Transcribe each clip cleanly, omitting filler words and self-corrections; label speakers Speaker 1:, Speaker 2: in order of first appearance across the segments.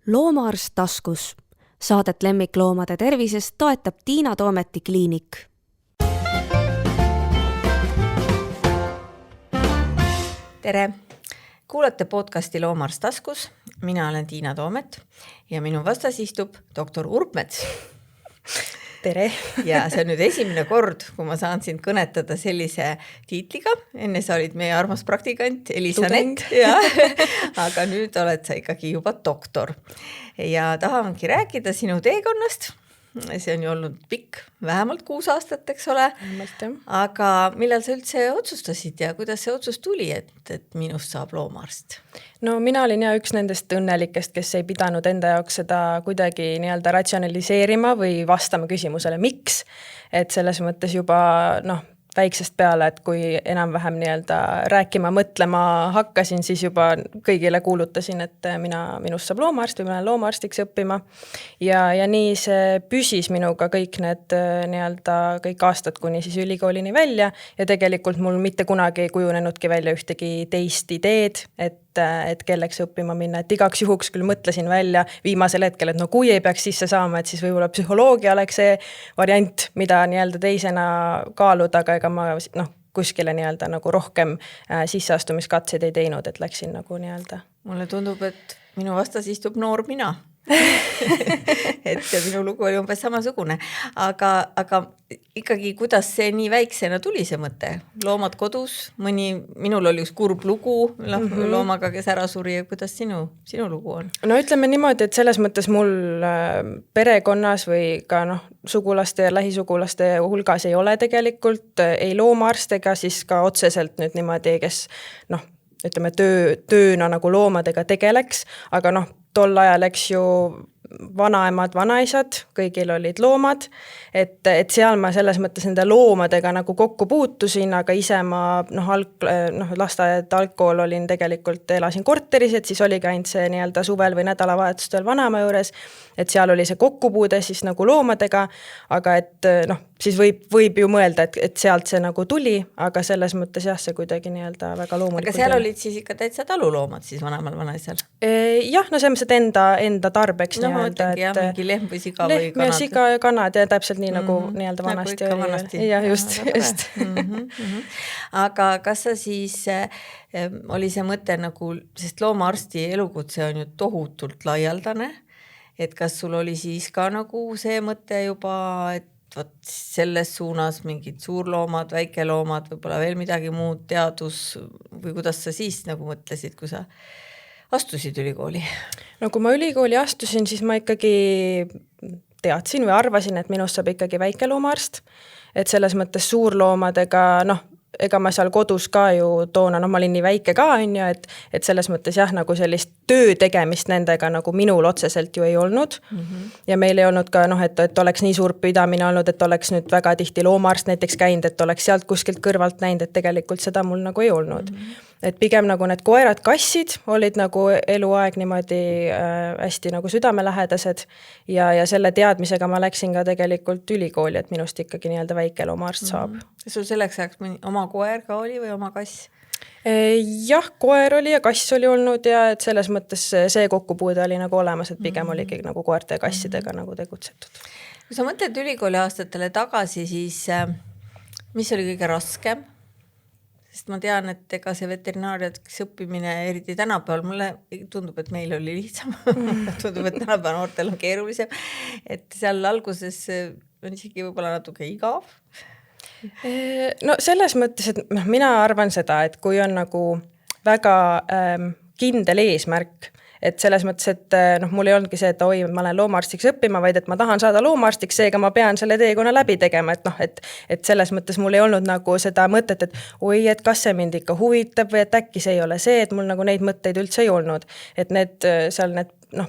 Speaker 1: Loomaarst taskus. Saadet lemmikloomade tervisest toetab Tiina Toometi kliinik.
Speaker 2: Tere! Kuulate podcasti Loomaarst taskus. Mina olen Tiina Toomet ja minu vastas istub doktor Urpmets.
Speaker 3: Tere!
Speaker 2: Ja see on nüüd esimene kord, kui ma saan sind kõnetada sellise tiitliga. Enne sa olid meie armas praktikant Elisanet. Aga nüüd oled sa ikkagi juba doktor. Ja tahangi rääkida sinu teekonnast. See on ju olnud pikk, vähemalt 6 aastat, eks ole. Aga millal sa üldse otsustasid ja kuidas see otsus tuli, et minust saab loomaarst?
Speaker 3: No mina olin üks nendest õnnelikest, kes ei pidanud enda jaoks seda kuidagi nii-öelda ratsionaliseerima või vastama küsimusele, miks. Et selles mõttes juba väiksest peale, et kui enam-vähem nii-öelda rääkima, mõtlema hakkasin, siis juba kõigile kuulutasin, et minust saab loomaarst või ma lähen loomaarstiks õppima. Ja nii see püsis minuga kõik need nii-öelda kõik aastad kuni siis ülikoolini välja ja tegelikult mul mitte kunagi ei kujunenudki välja ühtegi teist ideed, et kelleks õppima minna, et igaks juhuks küll mõtlesin välja viimasel hetkel, et kui ei peaks sisse saama, et siis võib-olla psühholoogia oleks see variant, mida nii-öelda teisena kaaluda, aga ega ma kuskile nii-öelda nagu rohkem sisseastumiskatseid ei teinud, et läksin nagu nii-öelda.
Speaker 2: Mulle tundub, et minu vastas istub noor mina. Et minu lugu oli umbes samasugune. Aga ikkagi, kuidas see nii väiksena tuli see mõte? Loomad kodus, minul oli üks kurb lugu loomaga, kes ära suri ja kuidas sinu lugu on?
Speaker 3: No ütleme niimoodi, et selles mõttes mul perekonnas või ka sugulaste ja lähisugulaste hulgas ei ole tegelikult ei loomaarst ega siis ka otseselt nüüd niimoodi, kes ütleme tööna nagu loomadega tegeleks, aga tol ajal, eks ju, vanaemad, vanaisad, kõigil olid loomad, et seal ma selles mõttes nende loomadega nagu kokku puutusin, aga ise ma lasteaed algkool olin tegelikult, elasin korteris, et siis oligi ainult see nii-öelda suvel või nädalavahetustel vanaema juures, et seal oli see kokkupuude siis nagu loomadega, aga et siis võib ju mõelda, et sealt see nagu tuli, aga selles mõttes jah, see kuidagi nii-öelda väga loomulikult.
Speaker 2: Aga seal olid siis ikka täitsa taluloomad siis vanemal vanaisal?
Speaker 3: Jah, selles mõttes enda tarbeks.
Speaker 2: Mingi lehm või siga või kanad.
Speaker 3: Lehm ja siga ja kanad ja täpselt nii nagu nii-öelda vanasti oli. Ja just.
Speaker 2: Aga kas sa siis oli see mõte sest loomaarsti elukutse on ju tohutult laialdane, et kas sul oli siis ka see mõte juba, et selles suunas mingid suurloomad, väikeloomad, võib-olla veel midagi muud, teadus või kuidas sa siis mõtlesid, kui sa astusid ülikooli?
Speaker 3: Kui ma ülikooli astusin, siis ma ikkagi teadsin või arvasin, et minust saab ikkagi väikeloomaarst, et selles mõttes suurloomadega, ega ma seal kodus ka ju toona, ma olin nii väike ka, et selles mõttes jah, nagu sellist töö tegemist nendega nagu minul otseselt ju ei olnud. Ja meil ei olnud ka, et oleks nii suur pidamine olnud, et oleks nüüd väga tihti loomaarst näiteks käinud, et oleks sealt kuskilt kõrvalt näinud, et tegelikult seda mul nagu ei olnud. Et pigem nagu need koerad, kassid olid nagu eluaeg niimoodi hästi nagu südamelähedased ja selle teadmisega ma läksin ka tegelikult ülikooli, et minust ikkagi nii-öelda väikeloomaarst saab.
Speaker 2: Sul selleks ajaks oma koer ka oli või oma kass?
Speaker 3: Jah, koer oli ja kass oli olnud ja et selles mõttes see kokkupuude oli nagu olemas, et pigem oli ikkagi nagu koerte ja kassidega nagu tegutsetud.
Speaker 2: Kui sa mõtled ülikooli aastatele tagasi, siis mis oli kõige raskem? Sest ma tean, et ega see veterinaariaks õppimine eriti tänapäeval, mulle tundub, et meil oli lihtsam. Tundub, et tänapäeval noortel on keerulisem. Et seal alguses on isegi võib-olla natuke igav.
Speaker 3: Selles mõttes, et mina arvan seda, et kui on nagu väga kindel eesmärk, et selles mõttes, et mul ei olnudki see, et ma lähen loomaarstiks õppima, vaid et ma tahan saada loomaarstiks, seega ma pean selle teekonna läbi tegema, et selles mõttes mul ei olnud nagu seda mõtet, et kas see mind ikka huvitab või et äkki see ei ole see, et mul nagu neid mõtteid üldse ei olnud, et need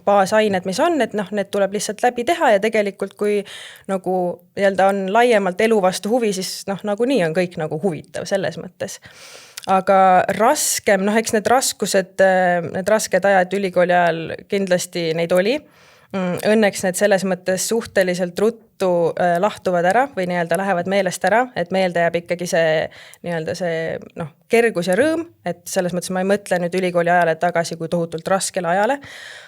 Speaker 3: baasained, mis on, et need tuleb lihtsalt läbi teha ja tegelikult kui nagu on laiemalt elu vastu huvi, siis nagu nii on kõik nagu huvitav selles mõttes. Aga raskem, eks need raskused, need rasked ajad ülikooli ajal kindlasti neid oli. Õnneks need selles mõttes suhteliselt ruttu ruttu lahtuvad ära või nii-öelda lähevad meelest ära, et meelde jääb ikkagi see nii-öelda see kergus ja rõõm, et selles mõttes ma ei mõtle nüüd ülikooli ajale tagasi kui tohutult raskele ajale,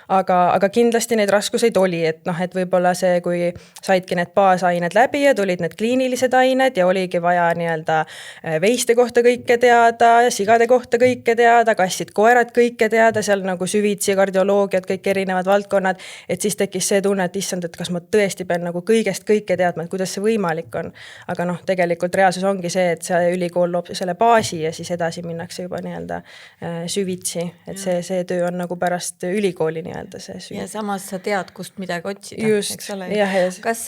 Speaker 3: aga kindlasti neid raskuseid oli, et et võib-olla see, kui saidki need baasained läbi ja tulid need kliinilised ained ja oligi vaja nii-öelda veiste kohta kõike teada, sigade kohta kõike teada, kassid, koerad kõike teada, seal nagu süvitsi, kardioloogiad, kõik erinevad valdkonnad, et siis tekkis see tunne, et issand, et kas ma tõesti pean nagu kõigest kõike teadma, et kuidas see võimalik on. Aga tegelikult reaalsus ongi see, et see ülikool loob selle baasi ja siis edasi minnakse juba nii-öelda süvitsi, et see töö on nagu pärast ülikooli nii-öelda see süvitsi.
Speaker 2: Ja samas sa tead, kust midagi otsida.
Speaker 3: Just, jah.
Speaker 2: Kas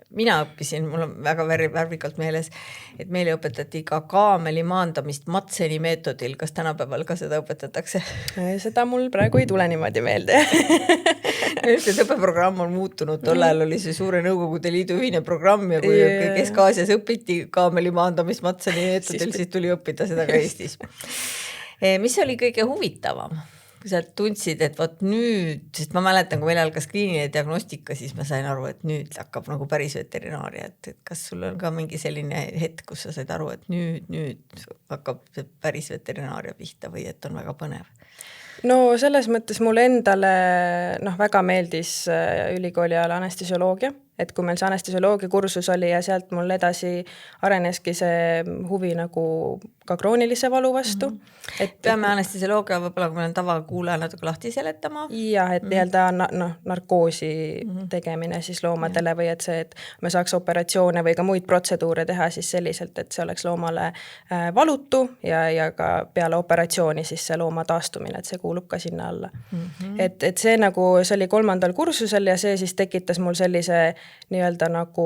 Speaker 2: mina õppisin, mul on väga värvikalt meeles, et meile õpetati ka kaameli maandamist Matseni meetodil. Kas tänapäeval ka seda õpetatakse?
Speaker 3: Seda mul praegu ei tule niimoodi meelde.
Speaker 2: See õppeprogramm on muutunud, tollal oli see Suure Nõukogude Liidu ühine programm ja kui Kesk-Aasias õpiti kaameli maandamist Matseni meetodil, siis tuli õppida seda ka Eestis. Mis oli kõige huvitavam? Kui sa tundsid, et võt nüüd, sest ma mäletan, kui meil algas kliiniline diagnostika, siis ma sain aru, et nüüd hakkab nagu päris veterinaaria, et kas sul on ka mingi selline hetk, kus sa said aru, et nüüd hakkab päris veterinaaria pihta või et on väga põnev?
Speaker 3: No selles mõttes mulle endale väga meeldis ülikooli ajal anestesioloogia, et kui meil see anestesioloogia kursus oli ja sealt mul edasi areneski see huvi nagu ka kroonilise valu vastu.
Speaker 2: Peame anestesioloogia võib-olla, kui meil on tavakuulaja natuke lahti seletama.
Speaker 3: Jah, et nii-öelda narkoosi tegemine siis loomadele või et see, et me saaks operatsioone või ka muid protseduure teha siis selliselt, et see oleks loomale valutu ja ka peale operatsiooni siis see looma taastumine, et see kuulub ka sinna alla. Et see nagu, see oli 3. kursusel ja see siis tekitas mul sellise nii-öelda nagu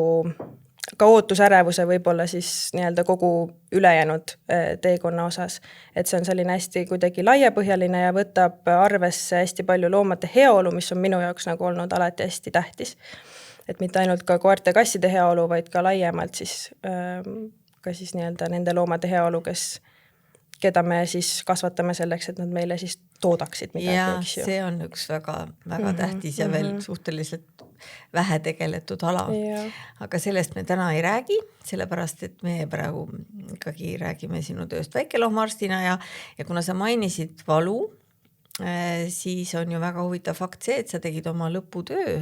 Speaker 3: ka ootusärevuse võib-olla siis nii-öelda kogu ülejäänud teekonna osas. Et see on selline hästi kuidagi laiapõhjaline ja võtab arvesse hästi palju loomade heaolu, mis on minu jaoks nagu olnud alati hästi tähtis. Et mitte ainult ka koerte kasside heaolu, vaid ka laiemalt siis ka siis nii-öelda nende loomade heaolu, keda me siis kasvatame selleks, et nad meile siis toodaksid midagi.
Speaker 2: Ja see on üks väga tähtis ja veel suhteliselt vähe tegeletud ala. Aga sellest me täna ei räägi, sellepärast, et me praegu ikkagi räägime sinu tööst väikeloomarstina ja kuna sa mainisid valu, siis on ju väga huvitav fakt see, et sa tegid oma lõputöö,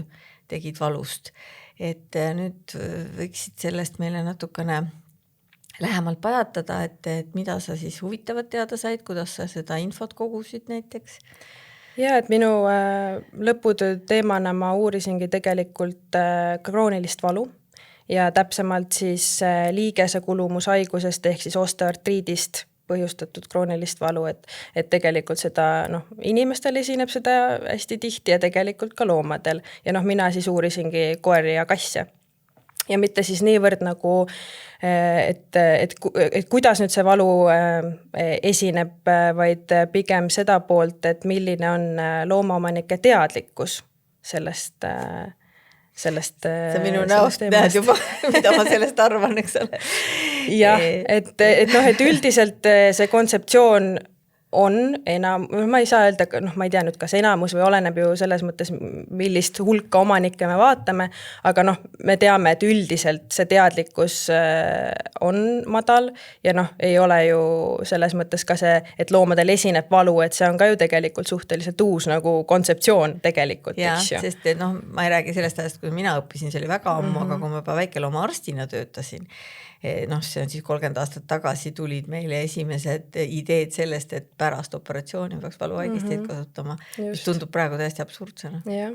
Speaker 2: tegid valust. Et nüüd võiksid sellest meile natukene lähemalt pajatada, et mida sa siis huvitavat teada said, kuidas sa seda infot kogusid näiteks?
Speaker 3: Ja, et minu lõputöö teemana ma uurisingi tegelikult kroonilist valu ja täpsemalt siis liigese kulumushaigusest ehk siis osteoartriidist põhjustatud kroonilist valu, et tegelikult seda inimestel esineb seda hästi tihti ja tegelikult ka loomadel. Ja mina siis uurisingi koeri ja kasse. Ja mitte siis niivõrd nagu, et kuidas nüüd see valu esineb, vaid pigem seda poolt, et milline on loomaomanike teadlikkus sellest
Speaker 2: sa minu näost näed juba, mida ma sellest arvan, eks ole.
Speaker 3: Jah, et üldiselt see kontseptsioon on ma ei saa öelda, ma ei tea nüüd, kas enamus või oleneb ju selles mõttes, millist hulka omanikke me vaatame, aga me teame, et üldiselt see teadlikkus on madal ja ei ole ju selles mõttes ka see, et loomadel esineb valu, et see on ka ju tegelikult suhteliselt uus nagu kontseptsioon tegelikult.
Speaker 2: Ja, sest ma ei räägi sellest ajast, kui mina õppisin, see oli väga ammu, aga kui ma juba väikelooma arstina töötasin, see on siis 30 aastat tagasi tulid meile esimesed ideed sellest, et pärast operatsiooni peaks valuvaigisteid kasutama, mis tundub praegu täiesti absurdsena.
Speaker 3: Ja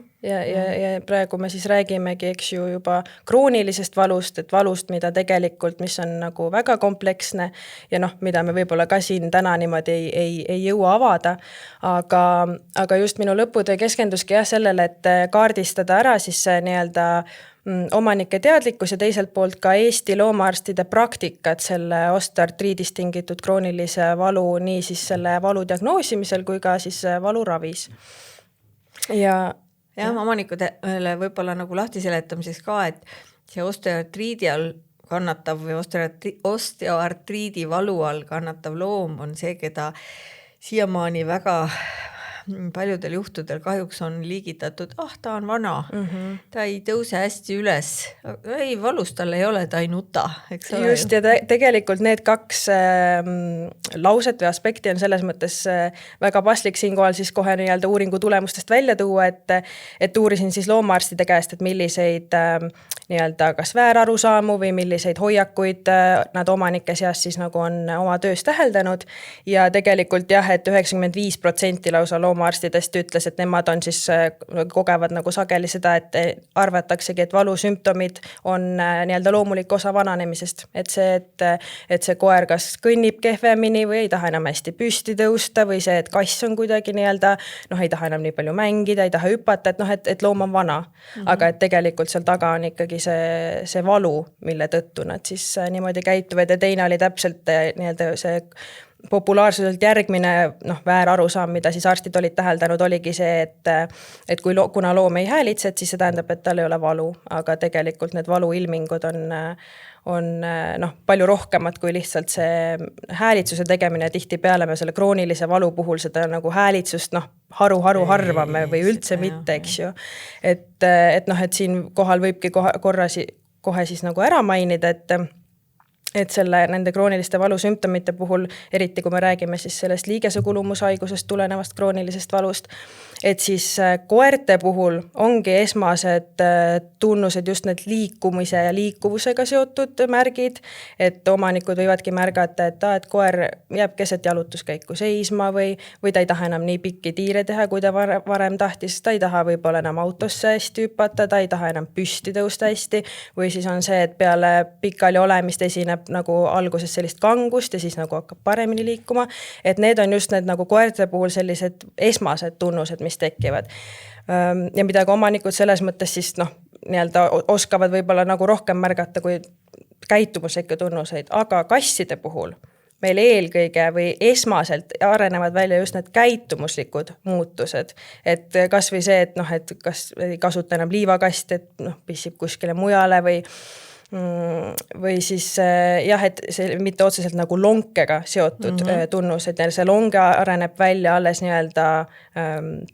Speaker 3: praegu me siis räägimegi, eks ju, juba kroonilisest valust, et valust, mida tegelikult, mis on nagu väga kompleksne ja mida me võib-olla ka siin täna niimoodi ei jõua avada, aga just minu lõputöö keskenduski sellele, et kaardistada ära siis see nii-öelda omanike teadlikkus ja teiselt poolt ka Eesti loomaarstide praktikat selle osteoartriidist tingitud kroonilise valu, nii siis selle valu diagnoosimisel kui ka siis valuravvis. Ja
Speaker 2: omanikudele võib-olla nagu lahti seletamiseks ka, et see osteoartriidi all kannatav või osteoartriidi valu all kannatav loom on see, keda siiamaani väga paljudel juhtudel kahjuks on liigitatud, ta on vana, ta ei tõuse hästi üles, ei valus tal ei ole, ta ei nuta, eks ole.
Speaker 3: Just, ja tegelikult need kaks lauset või aspekti on selles mõttes väga paslik siinkohal siis kohe nii-öelda uuringu tulemustest välja tuua, et uurisin siis loomaarstide käest, et milliseid nii-öelda kas väärarusaamu või milliseid hoiakuid nad omanike seas siis nagu on oma töös täheldanud ja tegelikult jah, et 95% lausa loomaarstidest ütles, et nemad on siis kogevad nagu sageli seda, et arvataksegi, et valusümptomid on nii-öelda loomulik osa vananemisest, et see koer kas kõnnib kehvemini või ei taha enam hästi püsti tõusta või see, et kass on kuidagi nii-öelda ei taha enam nii palju mängida, ei taha hüpata, et loom on vana, aga et tegelikult seal taga on ikkagi see valu, mille tõttu nad siis niimoodi käituvad ja teine oli täpselt nii-öelda see populaarsuselt järgmine väärarusaam, mida siis arstid olid täheldanud, oligi see, et kuna loom ei häälitse, et siis see tähendab, et tal ei ole valu, aga tegelikult need valuilmingud on palju rohkemad kui lihtsalt see häälitsuse tegemine. Tihtipeale me selle kroonilise valu puhul seda nagu häälitsust haru harvame või üldse mitte, eks ju. Et siin kohal võibki kohe siis nagu ära mainida, et nende krooniliste valusümptomite puhul, eriti kui me räägime siis sellest liigesekulumusaigusest tulenevast kroonilisest valust, et siis koerte puhul ongi esmased tunnused just need liikumise ja liikuvusega seotud märgid, et omanikud võivadki märgata, et koer jääb keset jalutuskäiku seisma või ta ei taha enam nii pikki tiire teha, kui ta varem tahtis, ta ei taha võib-olla enam autosse hästi hüpata, ta ei taha enam püsti tõusta hästi või siis on see, et peale pikali olemist esineb nagu alguses sellist kangust ja siis nagu hakkab paremini liikuma, et need on just need nagu koerte puhul sellised esmased tunnused, mis tekivad. Ja mida ka omanikud selles mõttes siis nii-öelda oskavad võib-olla nagu rohkem märgata kui käitumuslikke tunnuseid, aga kasside puhul meil eelkõige või esmaselt arenevad välja just need käitumuslikud muutused, et kas või see, et kas ei kasuta enam liivakast, et pissib kuskile mujale või siis jah, et see mitte otseselt nagu lonkega seotud tunnused ja see longe areneb välja alles nii-öelda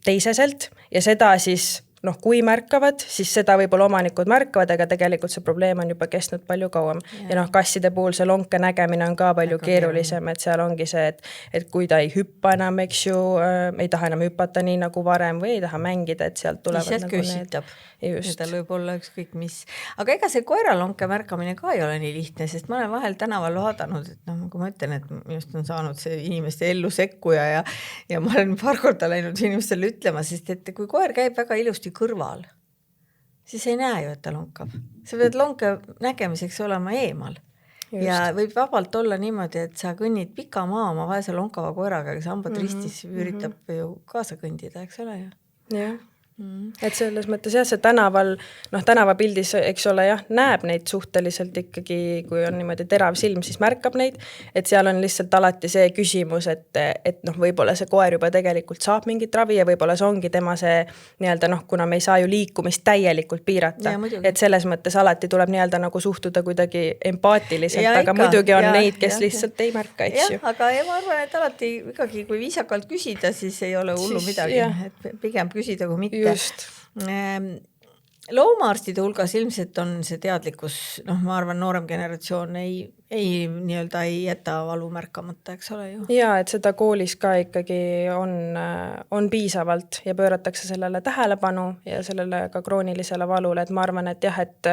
Speaker 3: teiseselt ja seda siis kui märkavad, siis seda võib-olla omanikud märkavad, aga tegelikult see probleem on juba kestnud palju kauem. Ja kasside puhul see lonke nägemine on ka palju keerulisem, et seal ongi see, et kui ta ei hüppa enam, eks ju, ei taha enam hüpata nii nagu varem või ei taha mängida, et sealt tulevad
Speaker 2: lihtsalt
Speaker 3: nagu
Speaker 2: kösitab. Tal võib olla ükskõik mis. Aga ega see koeralonke märkamine ka ei ole nii lihtne, sest ma olen vahel tänaval vaadanud, et kui ma ütlen, et just on saanud see inimeste ellu sekkuja ja ma olen paar korda läinud inimestele ütlema, sest et kui koer käib väga ilusti kõrval, siis ei näe ju, et ta lonkab. Sa pead lonke nägemiseks olema eemal. Just. Ja võib vabalt olla niimoodi, et sa kõnnid pika maa oma vaese lonkava koeraga, kes hambad ristis üritab ju kaasa kõndida, eks ole ju?
Speaker 3: Jah. Et selles mõttes jah, see tänavapildis, eks ole, jah, näeb neid suhteliselt ikkagi, kui on niimoodi terav silm, siis märkab neid, et seal on lihtsalt alati see küsimus, et võib-olla see koer juba tegelikult saab mingit ravi ja võib-olla see ongi tema see nii-öelda kuna me ei saa ju liikumist täielikult piirata, et selles mõttes alati tuleb nii-öelda nagu suhtuda kuidagi empaatiliselt, aga muidugi on neid, kes lihtsalt ei märka, eks ju.
Speaker 2: Aga ma arvan, et alati ikkagi, kui viisakalt küsida, siis ei ole hullu midagi, et pigem küsida kui mitte.
Speaker 3: Just.
Speaker 2: Loomaarstide hulgas ilmselt on see teadlikkus, ma arvan, noorem generatsioon ei jäta valu märkamata, eks ole ju.
Speaker 3: Ja, et seda koolis ka ikkagi on piisavalt ja pööratakse sellele tähelepanu ja sellele ka kroonilisele valule, et ma arvan, et jah, et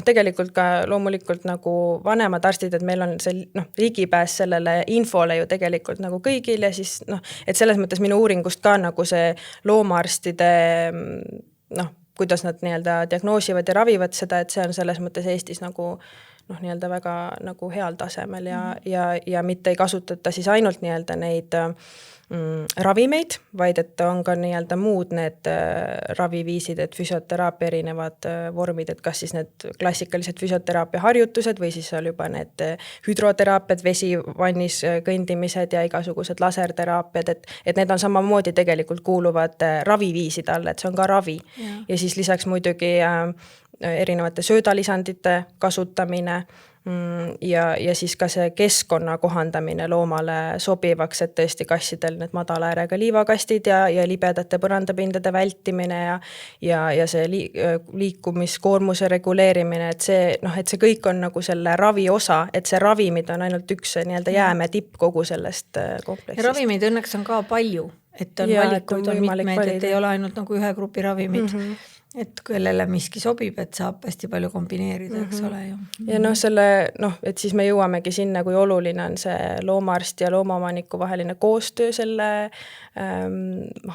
Speaker 3: tegelikult ka loomulikult nagu vanemad arstid, et meil on see ligipääs sellele infole ju tegelikult nagu kõigil ja siis et selles mõttes minu uuringust ka nagu see loomaarstide kuidas nad nii-öelda diagnoosivad ja ravivad seda, et see on selles mõttes Eestis nagu nii-öelda väga nagu heal tasemel ja mitte ei kasutata siis ainult nii-öelda neid ravimeid, vaid et on ka nii-öelda muud need raviviisid, et füsioteraapia erinevad vormid, et kas siis need klassikalised füsioteraapia harjutused või siis on juba need hüdroteraapiad, vesivannis kõndimised ja igasugused laserteraapiad, et need on samamoodi tegelikult kuuluvad raviviiside all, et see on ka ravi. Ja siis lisaks muidugi erinevate söödalisandite kasutamine, ja siis ka see keskkonna kohandamine loomale sobivaks, et tõesti kassidel need madala äärega liivakastid ja libedate põrandapindade vältimine ja see liikumiskoormuse reguleerimine, et see kõik on nagu selle ravi osa, et see ravimid on ainult üks nii-öelda jääme tipp kogu sellest kompleksist.
Speaker 2: Ja ravimeid õnneks on ka palju, et on valikuid, on mitmeid, et ei ole ainult nagu ühe grupi ravimid. Et kellele miski sobib, et saab hästi palju kombineerida, eks ole ju.
Speaker 3: Ja et siis me jõuamegi sinna, kui oluline on see loomaarst ja loomaomaniku vaheline koostöö selle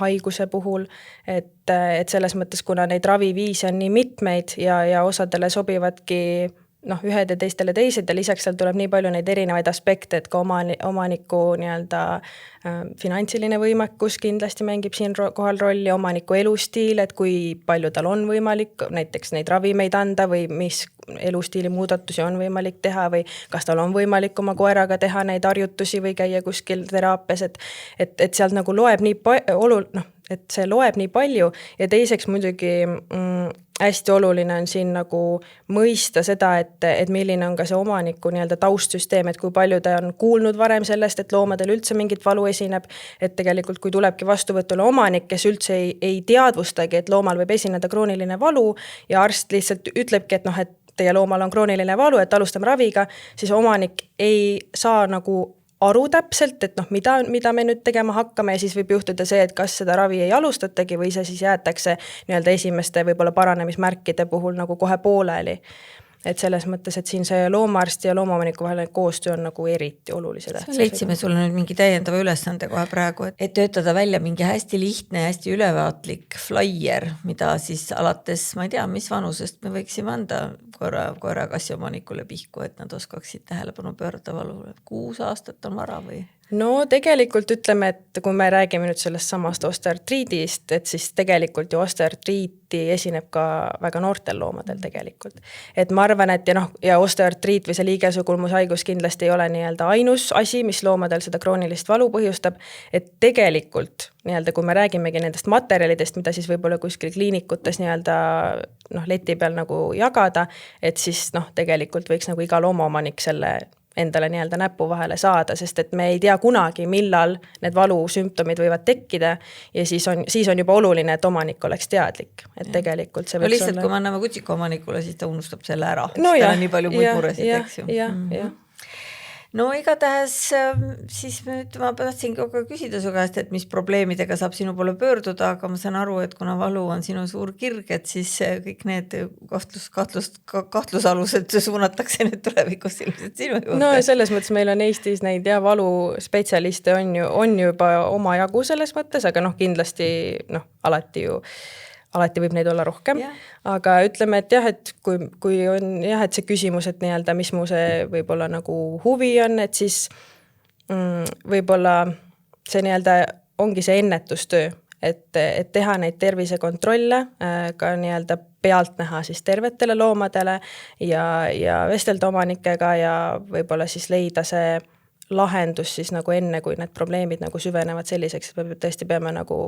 Speaker 3: haiguse puhul, et selles mõttes, kuna neid raviviise on nii mitmeid ja osadele sobivadki ühed ja teistele teised ja lisaks seal tuleb nii palju neid erinevaid aspekte, et ka omaniku nii-öelda finantsiline võimekus kindlasti mängib siin kohal rolli, omaniku elustiil, et kui palju tal on võimalik näiteks neid ravimeid anda või mis elustiili muudatusi on võimalik teha või kas tal on võimalik oma koeraga teha neid harjutusi või käia kuskil teraapias, et sealt nagu loeb et see loeb nii palju ja teiseks muidugi hästi oluline on siin nagu mõista seda, et milline on ka see omaniku nii-öelda taustsüsteem, et kui palju ta on kuulnud varem sellest, et loomadel üldse mingit valu esineb, et tegelikult kui tulebki vastuvõtule omanik, kes üldse ei teadvustagi, et loomal võib esineda krooniline valu ja arst lihtsalt ütlebki, et teie loomal on krooniline valu, et alustame raviga, siis omanik ei saa nagu aru täpselt, et mida me nüüd tegema hakkame ja siis võib juhtuda see, et kas seda ravi ei alustatagi või see siis jäetakse nii-öelda esimeste võib-olla paranemismärkide puhul nagu kohe pooleli. Et selles mõttes, et siin see loomaarsti ja loomaomaniku vaheline koostöö on nagu eriti olulise tähtsusega.
Speaker 2: Leidsime sulle nüüd mingi täiendava ülesande kohe praegu, et töötada välja mingi hästi lihtne, hästi ülevaatlik flyer, mida siis alates, ma ei tea, mis vanusest me võiksime anda koera kassi omanikule pihku, et nad oskaksid tähelepanu pöörata valule. 6 aastat on vara või?
Speaker 3: No tegelikult ütleme, et kui me räägime nüüd sellest samast osteoartriidist, et siis tegelikult ju osteoartriiti esineb ka väga noortel loomadel tegelikult. Et ma arvan, et ja osteoartriit või see liigesugulmushaigus kindlasti ei ole nii-öelda ainus asi, mis loomadel seda kroonilist valu põhjustab, et tegelikult nii-öelda kui me räägimegi nendest materjalidest, mida siis võib-olla kuskil kliinikutes nii-öelda leti peal nagu jagada, et siis tegelikult võiks nagu iga loomaomanik selle endale nii-öelda näpu vahele saada, sest et me ei tea kunagi, millal need valusümptomid võivad tekkida ja siis on juba oluline, et omanik oleks teadlik. Et tegelikult see võiks
Speaker 2: lihtsalt, kui me anname kutsika omanikule, siis ta unustab selle ära. No on nii palju muid muresid, eks ju.
Speaker 3: Ja.
Speaker 2: No igatahes siis ma tahtsin ka küsida su käest, et mis probleemidega saab sinu poole pöörduda, aga ma saan aru, et kuna valu on sinu suur kirg, et siis kõik need kahtlusalused suunatakse nüüd tulevikus ilmselt sinu juurde.
Speaker 3: No selles mõttes meil on Eestis neid valuspetsialiste on juba oma jagu selles mõttes, aga kindlasti alati võib neid olla rohkem, aga ütleme, et et kui on et see küsimus, et nii-öelda, mis mu see võib-olla nagu huvi on, et siis võib-olla see nii-öelda ongi see ennetustöö, et teha neid tervisekontrolle, ka nii-öelda pealt näha siis tervetele loomadele ja vestelda omanikega ja võib-olla siis leida see lahendus siis nagu enne, kui need probleemid nagu süvenevad selliseks, et me tõesti peame nagu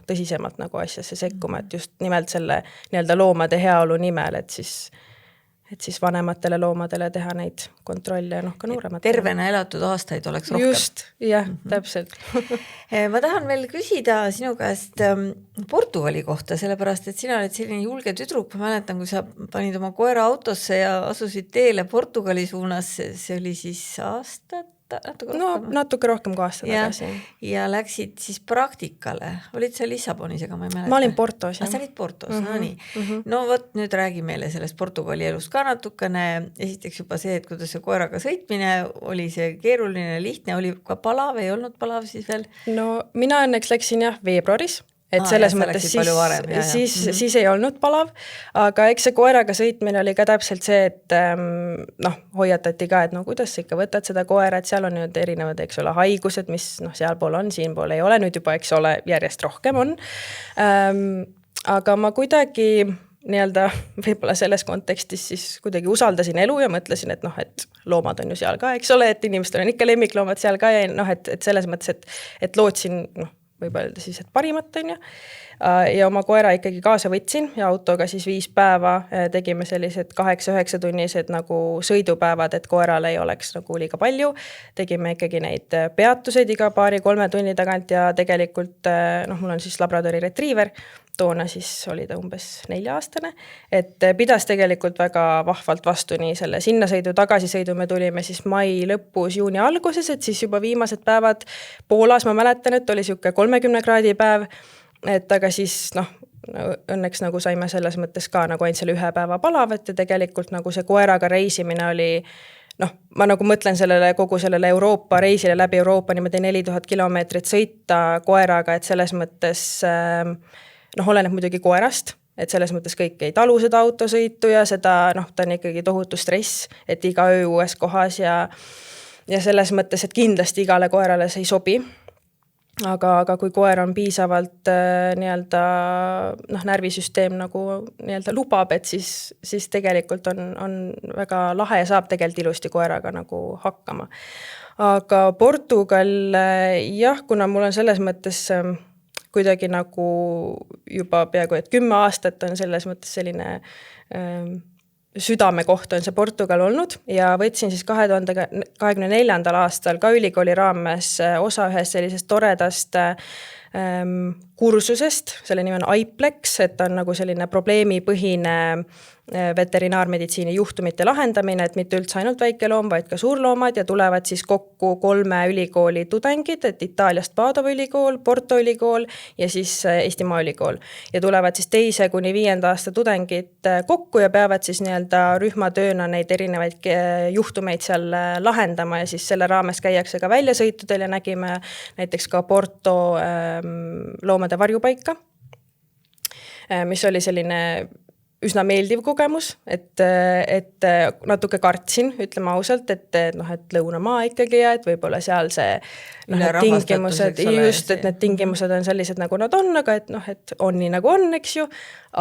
Speaker 3: tõsisemalt nagu asjasse sekkuma, et just nimelt selle nii-öelda loomade heaolu nimel, et siis vanematele loomadele teha neid kontrolle ka noorematele.
Speaker 2: Tervena elatud aastaid oleks rohkem.
Speaker 3: Just, jah, täpselt.
Speaker 2: Ma tahan veel küsida sinu käest Portugali kohta, sellepärast, et sina oled selline julge tüdruk. Ma mäletan, kui sa panid oma koera autosse ja asusid teele Portugali suunas, see oli siis aastat?
Speaker 3: Natuke rohkem kui aasta tagasi.
Speaker 2: Ja läksid siis praktikale. Olid sa Lissabonis, ega ma ei mäleta?
Speaker 3: Ma olin Portos.
Speaker 2: Sa olid Portos, nii. No võt, nüüd räägi meile sellest Portugali elust ka natukene. Esiteks juba see, et kuidas see koeraga sõitmine oli see keeruline, lihtne, oli ka palav, ei olnud palav siis veel?
Speaker 3: No mina õnneks läksin veebruaris. Et selles mõttes siis ei olnud palav, aga eks see koeraga sõitmine oli ka täpselt see, et hoiatati ka, et kuidas sa ikka võtad seda koera, et seal on nüüd erinevad, eks ole, haigused, mis sealpool on, siinpool ei ole, nüüd juba, eks ole, järjest rohkem on. Aga ma kuidagi nii-öelda võib-olla selles kontekstis siis kuidagi usaldasin elu ja mõtlesin, et et loomad on ju seal ka, eks ole, et inimestel on ikka lemmikloomad seal ka ja et selles mõttes, et lootsin võib öelda siis, et parimat, on ju. Ja oma koera ikkagi kaasa võtsin ja autoga siis 5 päeva tegime sellised 8-9 tunnised nagu sõidupäevad, et koeral ei oleks nagu liiga palju. Tegime ikkagi neid peatuseid iga 2-3 tunni tagant ja tegelikult, mul on siis Labradori retriiver, toona siis oli ta umbes 4-aastane, et pidas tegelikult väga vahvalt vastu nii selle sinnasõidu, tagasisõidu me tulime siis mai lõpus, juuni alguses, et siis juba viimased päevad Poolas, ma mäletan, et oli siuke 30 kraadi päev, et aga siis õnneks nagu saime selles mõttes ka nagu ainult selle 1 päeva palavet ja tegelikult nagu see koeraga reisimine oli ma nagu mõtlen kogu sellele Euroopa reisile läbi Euroopa niimoodi 4000 kilomeetrit sõita koeraga, et selles mõttes oleneb muidugi koerast, et selles mõttes kõik ei talu seda autosõitu ja seda, ta on ikkagi tohutu stress, et iga öö uues kohas ja selles mõttes, et kindlasti igale koerale see ei sobi. Aga kui koer on piisavalt närvisüsteem nagu lubab, et siis tegelikult on väga lahe ja saab tegelikult ilusti koeraga nagu hakkama. Aga Portugal, jah, kuna mul on selles mõttes kuidagi nagu juba peaaegu, et 10 aastat on selles mõttes selline südamekoht on see Portugal olnud ja võtsin siis 2024. aastal ka ülikooli raames osa ühest sellisest toredast kursusest, selle nimi on IPLEX, et on nagu selline probleemipõhine veterinaarmeditsiini juhtumite lahendamine, et mitte üldse ainult väikeloom, vaid ka suurloomad ja tulevad siis kokku 3 ülikooli tudengid, et Itaaliast Padova ülikool, Porto ülikool ja siis Eestimaa ülikool. Ja tulevad siis 2. kuni 5. aasta tudengid kokku ja peavad siis rühmatööna neid erinevaid juhtumeid seal lahendama ja siis selle raames käiakse ka väljasõitudel ja nägime näiteks ka Porto loomade varjupaika, mis oli selline üsna meeldiv kogemus, et natuke kartsin, ütleme ausalt, et lõunamaa ikkagi ja et võib-olla seal see tingimused, just, et need tingimused on sellised, nagu nad on, aga et on nii, nagu on, eks ju.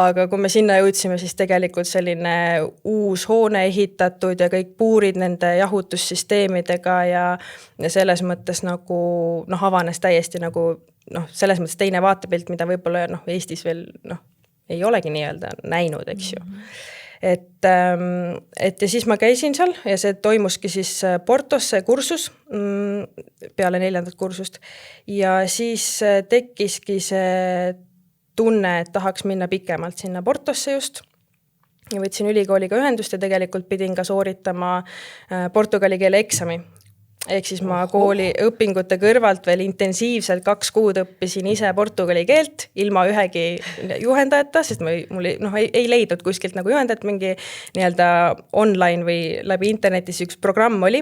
Speaker 3: Aga kui me sinna jõudsime, siis tegelikult selline uus hoone ehitatud ja kõik puurid nende jahutussüsteemidega ja selles mõttes nagu avanes täiesti nagu selles mõttes teine vaatepilt, mida võib-olla Eestis veel ei olegi nii-öelda näinud, eks ju. Et ja siis ma käisin seal ja see toimuski siis Portos see kursus peale 4. kursust ja siis tekkiski see tunne, et tahaks minna pikemalt sinna Portosse just. Ja võtsin ülikooliga ühendust ja tegelikult pidin ka sooritama portugali keele eksami. Ehk siis ma kooli õpingute kõrvalt veel intensiivselt 2 kuud õppisin ise portugali keelt ilma ühegi juhendajata, sest mul ei leidnud kuskilt nagu juhendajat, mingi nii-öelda online või läbi internetis üks programm oli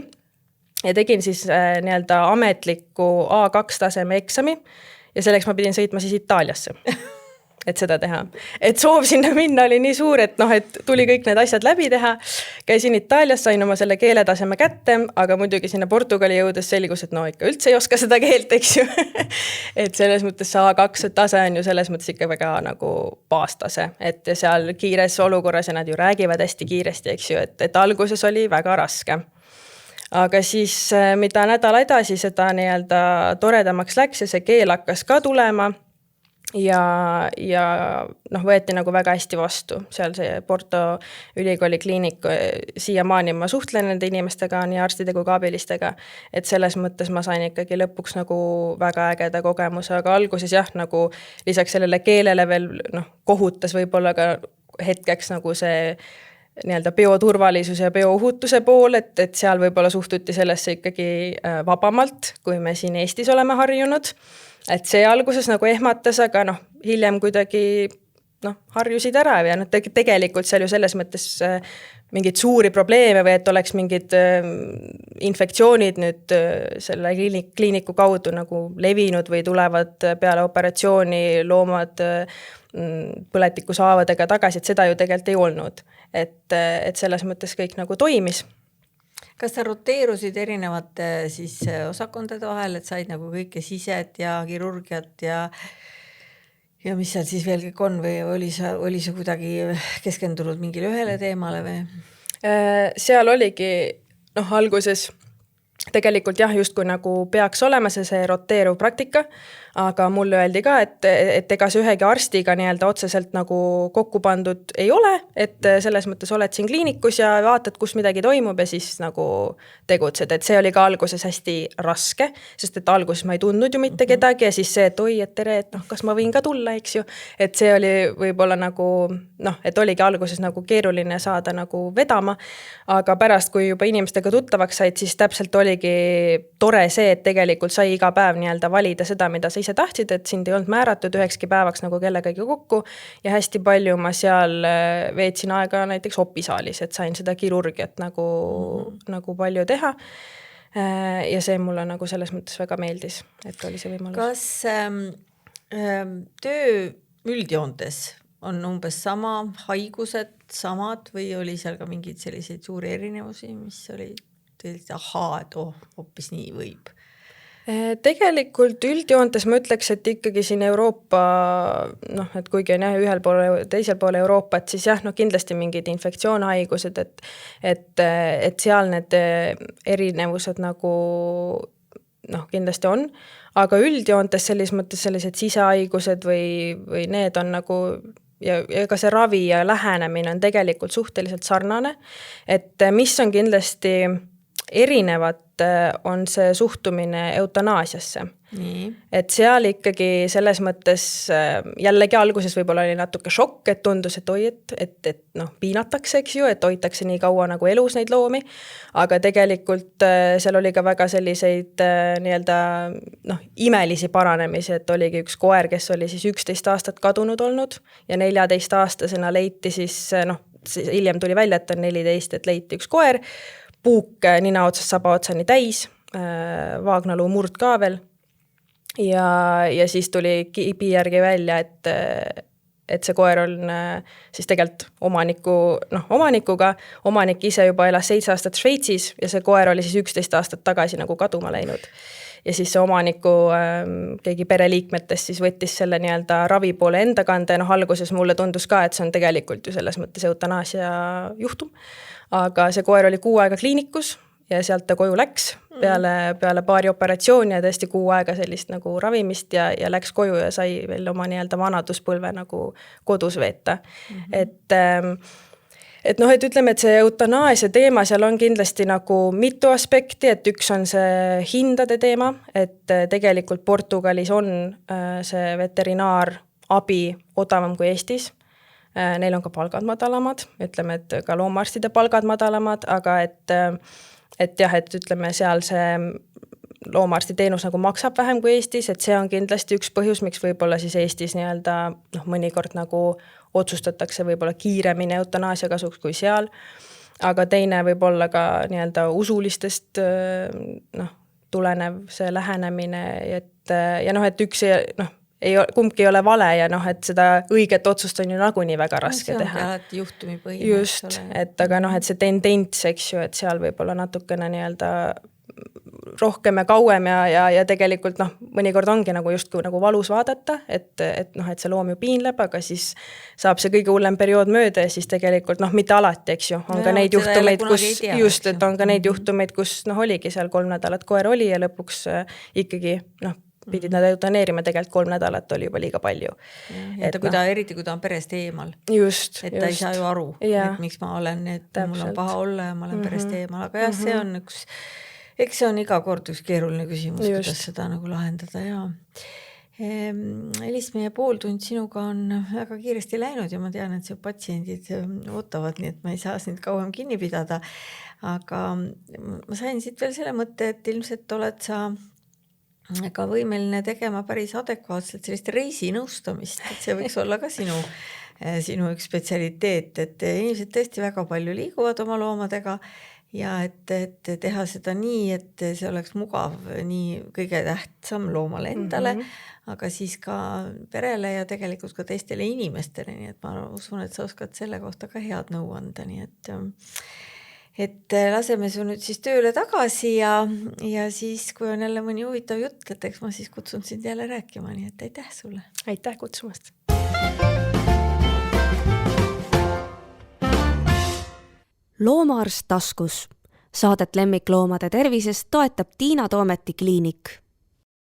Speaker 3: ja tegin siis nii-öelda ametliku A2 taseme eksami ja selleks ma pidin sõitma siis Itaaliasse. Et seda teha. Et soov sinna minna oli nii suur, et et tuli kõik need asjad läbi teha. Käisin Itaalias, sain oma selle keeletaseme kätte, aga muidugi sinna Portugali jõudes selgus, et ikka üldse ei oska seda keelt, eks ju. Et selles mõttes A2 tase on ju selles mõttes ikka väga nagu baastase, et seal kiires olukorras ja nad ju räägivad hästi kiiresti, eks ju, et alguses oli väga raske. Aga siis, mida nädal edasi seda nii-öelda toredamaks läks ja see keel hakkas ka tulema, ja võeti nagu väga hästi vastu. Seal see Porto ülikooli kliinik, siiamaani ma suhtlen nende inimestega, nii arstide kui ka abilistega, et selles mõttes ma sain ikkagi lõpuks nagu väga ägeda kogemuse, aga alguses jah, nagu lisaks sellele keelele veel kohutas võib-olla ka hetkeks nagu see nii-öelda bioturvalisuse ja bioohutuse pool, et seal võib-olla suhtuti sellesse ikkagi vabamalt, kui me siin Eestis oleme harjunud. Et see alguses nagu ehmatas, aga hiljem kuidagi harjusid ära ja tegelikult seal ju selles mõttes mingid suuri probleeme või et oleks mingid infektsioonid nüüd selle kliiniku kaudu nagu levinud või tulevad peale operatsiooni loomad põletikusaavadega tagasi, et seda ju tegelikult ei olnud. Et selles mõttes kõik nagu toimis.
Speaker 2: Kas sa roteerusid erinevate siis osakondade vahel, et said nagu kõike siset ja kirurgiat ja mis seal siis veel kõik on või oli see kuidagi keskendunud mingile ühele teemale või?
Speaker 3: Seal oligi alguses tegelikult jah, justkui nagu peaks olema see roteeruv praktika, aga mulle öeldi ka, et ega see ühegi arstiga nii-öelda otseselt nagu kokku pandud ei ole, et selles mõttes oled siin kliinikus ja vaatad, kus midagi toimub ja siis nagu tegutsed, et see oli ka alguses hästi raske, sest et alguses ma ei tundnud ju mitte kedagi ja siis see, et oi, et tere, et noh, kas ma võin ka tulla, eks ju, et see oli võib-olla nagu noh, et oligi alguses nagu keeruline saada nagu vedama, aga pärast, kui juba inimestega tuttavaks said, siis täpselt oligi tore see, et tegelikult sai iga päev nii-öelda valida seda, mida sa ise tahtsid, et sind ei olnud määratud ühekski päevaks nagu kellegagi kokku ja hästi palju ma seal veetsin aega näiteks opisaalis, et sain seda kirurgiat nagu palju teha. Ja see mulle nagu selles mõttes väga meeldis, et oli see võimalus.
Speaker 2: Kas töö üldjoontes on umbes sama, haigused samad või oli seal ka mingeid selliseid suuri erinevusi, mis oli et hoopis nii võib?
Speaker 3: Tegelikult üldjoontes ma ütleks, et ikkagi siin Euroopa, noh, et kuigi on jah ühel pool, teisel pool Euroopat, siis jah, noh, kindlasti mingid infektsioonhaigused, et seal need erinevused nagu noh, kindlasti on, aga üldjoontes selles mõttes sellised sisehaigused või need on nagu ja ka see ravi ja lähenemine on tegelikult suhteliselt sarnane, et mis on kindlasti erinevat, on see suhtumine eutanaasiasse. Nii. Et seal ikkagi selles mõttes jällegi alguses võib-olla oli natuke šokk, et tundus, et oi, et noh, piinatakse, eks ju, et hoitakse nii kaua nagu elus neid loomi, aga tegelikult seal oli ka väga selliseid nii-öelda noh, imelisi paranemisi, et oligi üks koer, kes oli siis 11 aastat kadunud olnud ja 14-aastasena leiti siis, noh, hiljem tuli välja, et on 14, et leiti üks koer, puuk nina otsast saba otsani täis, vaagnaluu murd ka veel ja siis tuli kibi järgi välja, et see koer on siis tegelikult omanikuga, omanik ise juba elas 7 aastat Šveitsis ja see koer oli siis 11 aastat tagasi nagu kaduma läinud. Ja siis see omaniku keegi pereliikmetest siis võttis selle nii-öelda ravi poole enda kanda ja noh, alguses mulle tundus ka, et see on tegelikult ju selles mõttes eutanaasia juhtum. Aga see koer oli 6 aega kliinikus ja sealt ta koju läks peale paari operatsiooni ja tõesti 6 aega sellist nagu ravimist ja läks koju ja sai veel oma nii-öelda vanaduspõlve nagu kodus veeta. Et noh, et ütleme, et see eutanaasia teema seal on kindlasti nagu mitu aspekti, et üks on see hindade teema, et tegelikult Portugalis on see veterinaarabi odavam kui Eestis. Neil on ka palgad madalamad, ütleme, et ka loomaarstide palgad madalamad, aga et jah, et ütleme, seal see loomaarsti teenus nagu maksab vähem kui Eestis, et see on kindlasti üks põhjus, miks võib-olla siis Eestis nii-öelda noh, mõnikord nagu otsustatakse võib-olla kiiremini eutanaasia kasuks kui seal, aga teine võib-olla ka nii-öelda usulistest noh, tulenev see lähenemine, ja noh, et üks noh, kumbki ei ole vale ja noh, et seda õiget otsust on ju nagunii väga raske teha.
Speaker 2: See on alati juhtumipõhine.
Speaker 3: Just, et aga noh, et see tendents, eks ju, et seal võib-olla natukene nii-öelda rohkem ja kauem ja tegelikult noh, mõnikord ongi nagu justkui nagu valus vaadata, et noh, et see loom ju piinleb, aga siis saab see kõige hullem periood mööda ja siis tegelikult noh, mitte alati, eks ju, on ka neid juhtumeid, kus just, et on ka neid juhtumeid, kus noh, oligi seal 3 nädalat koer oli ja lõpuks ikkagi noh, pidid nad eutaneerima, tegelikult 3 nädalat oli juba liiga palju.
Speaker 2: Eriti kui ta on perest eemal.
Speaker 3: Just.
Speaker 2: Et ta ei saa ju aru, et miks ma olen, et mul on paha olla ja ma olen perest eemal, aga jah, see on eks see on iga kord üks keeruline küsimus, kuidas seda nagu lahendada ja Elis, meie pooltund sinuga on väga kiiresti läinud ja ma tean, et see patsiendid ootavad, nii et ma ei saa sind kauem kinni pidada, aga ma sain siit veel selle mõtte, et ilmselt oled sa ka võimeline tegema päris adekvaatselt sellist reisinõustamist, et see võiks olla ka sinu üks spetsialiteet, et inimesed tõesti väga palju liiguvad oma loomadega ja et teha seda nii, et see oleks mugav nii kõige tähtsam loomale endale, aga siis ka perele ja tegelikult ka teistele inimestele, nii et ma usun, et sa oskad selle kohta ka head nõu anda, nii et laseme su nüüd siis tööle tagasi ja siis, kui on jälle mõni huvitav jutt, et eks ma siis kutsun sind jälle rääkima, nii et aitäh sulle.
Speaker 3: Aitäh kutsumast.
Speaker 1: Loomaarst taskus. Saadet lemmikloomade tervisest toetab Tiina Toometi kliinik.